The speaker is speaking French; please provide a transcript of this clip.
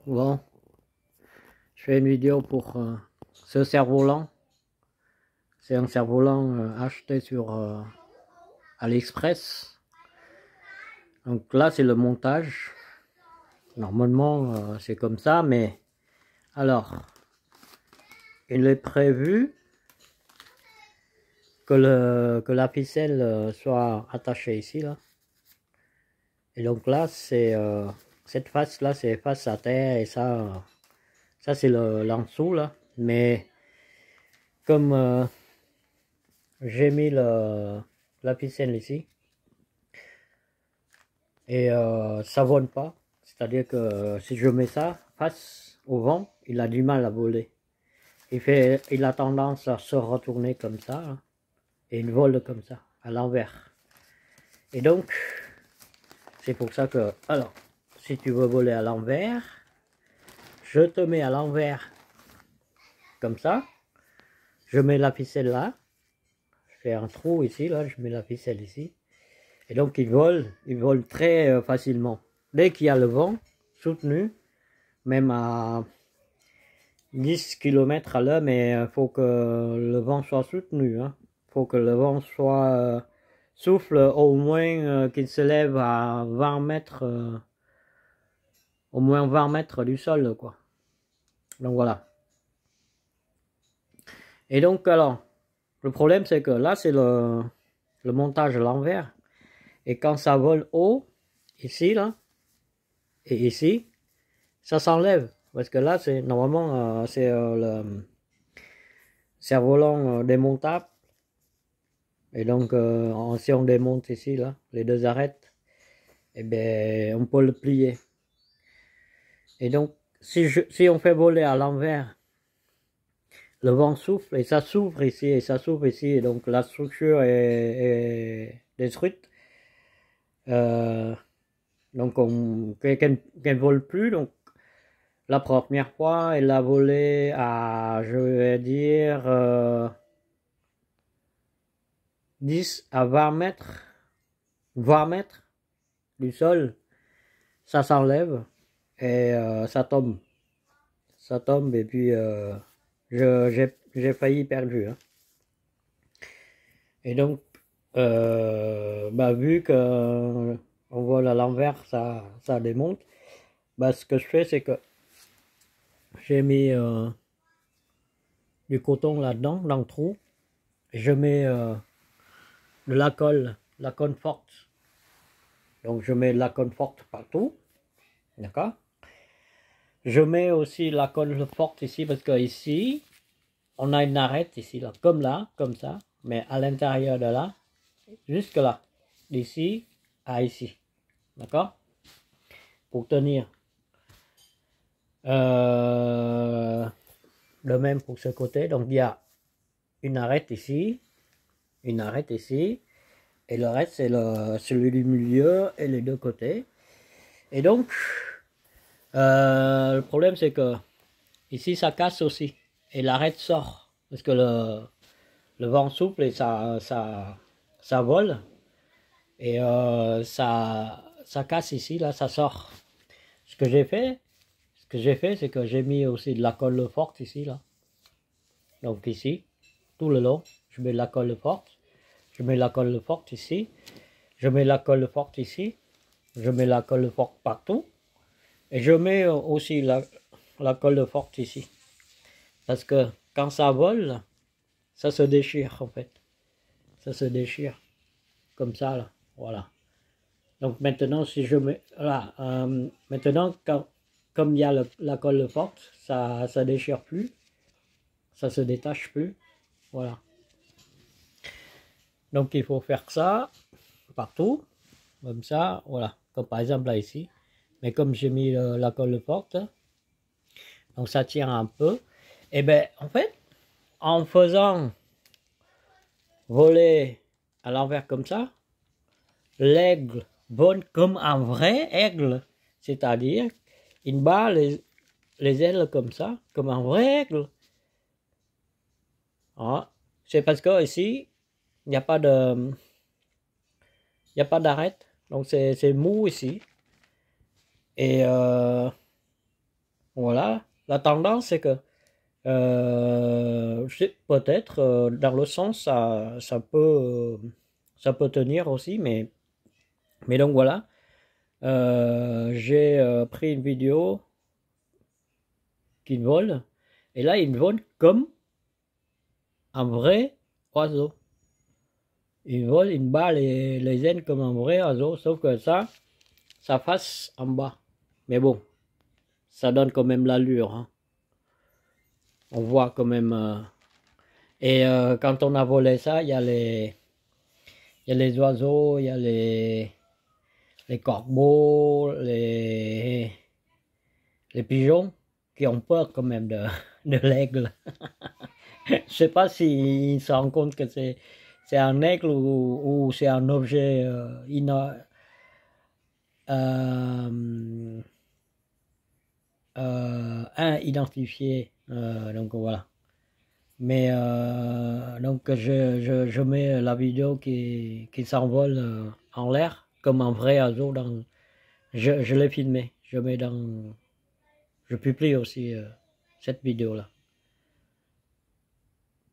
Bon, je fais une vidéo pour ce cerf-volant. C'est un cerf-volant acheté sur AliExpress. Donc là, c'est le montage. Normalement, c'est comme ça, mais alors, il est prévu que la ficelle soit attachée ici, là. Et donc là, c'est cette face-là, c'est face à terre, et ça c'est l'en dessous, là. Mais comme j'ai mis la ficelle ici, et ça vole pas, c'est-à-dire que si je mets ça face au vent, il a du mal à voler. Il a tendance à se retourner comme ça, hein, et il vole comme ça, à l'envers. Et donc, c'est pour ça que, alors, si tu veux voler à l'envers, je te mets à l'envers, comme ça, je mets la ficelle là, je fais un trou ici, là, je mets la ficelle ici, et donc il vole très facilement. Dès qu'il y a le vent soutenu, même à 10 km à l'heure, mais il faut que le vent soit soutenu, hein. Faut que le vent soit souffle au moins qu'il se lève à 20 mètres, au moins 20 mètres du sol, quoi. Donc voilà. Et donc alors, le problème c'est que là c'est le montage à l'envers, et quand ça vole haut, ici là, et ici, ça s'enlève, parce que là c'est normalement c'est le cerf-volant démontable. Et donc, si on démonte ici, là, les deux arêtes, eh bien, on peut le plier. Et donc, si on fait voler à l'envers, le vent souffle et ça s'ouvre ici et ça s'ouvre ici. Et donc, la structure est détruite. Donc, qu'elle ne vole plus. Donc, la première fois, elle a volé à, je vais dire, 10 à 20 mètres. 20 mètres du sol, ça s'enlève et ça tombe. Ça tombe et puis j'ai failli perdu, hein. Et donc, vu que on vole à l'envers, ça démonte. Ce que je fais, c'est que j'ai mis du coton là-dedans, dans le trou. Et je mets de la colle forte. Donc je mets de la colle forte partout, d'accord. Je mets aussi la colle forte ici parce que ici, on a une arête ici, là, comme ça, mais à l'intérieur de là, jusque là, d'ici à ici, d'accord, pour tenir. De même pour ce côté, donc il y a une arête ici, et le reste c'est celui du milieu et les deux côtés. Et donc, le problème c'est que ici ça casse aussi, et l'arête sort, parce que le vent souffle et ça vole, et ça casse ici, là, ça sort. Ce que j'ai fait, c'est que j'ai mis aussi de la colle forte ici, là. Donc ici, tout le long, je mets de la colle forte. Je mets la colle forte ici. Je mets la colle forte ici. Je mets la colle forte partout. Et je mets aussi la colle forte ici. Parce que quand ça vole, ça se déchire en fait. Ça se déchire. Comme ça, là. Voilà. Donc maintenant, si je mets... Voilà. Maintenant, comme il y a la colle forte, ça ne déchire plus. Ça se détache plus. Voilà. Donc il faut faire ça partout. Comme ça, voilà. Comme par exemple là ici. Mais comme j'ai mis la colle forte, donc ça tient un peu. Et bien, en fait, en faisant voler à l'envers comme ça, l'aigle vole comme un vrai aigle. C'est-à-dire, il bat les ailes comme ça, comme un vrai aigle. Ah, c'est parce que ici, il n'y a pas d'arête. Donc c'est mou ici. Et La tendance, c'est que peut-être dans le sens, ça peut tenir aussi, mais donc voilà. J'ai pris une vidéo qui vole, et là, il vole comme un vrai oiseau. Il vole, il bat les ailes comme un vrai oiseau, sauf que ça, sa face en bas. Mais bon, ça donne quand même l'allure. Hein. On voit quand même. Quand on a volé ça, il y a les oiseaux, il y a les corbeaux, les pigeons qui ont peur quand même de l'aigle. Je sais pas s'ils se rendent compte que c'est un aigle ou c'est un objet identifié. Donc voilà. Mais donc je mets la vidéo qui s'envole en l'air comme un vrai oiseau dans. Je l'ai filmé. Je publie aussi cette vidéo là.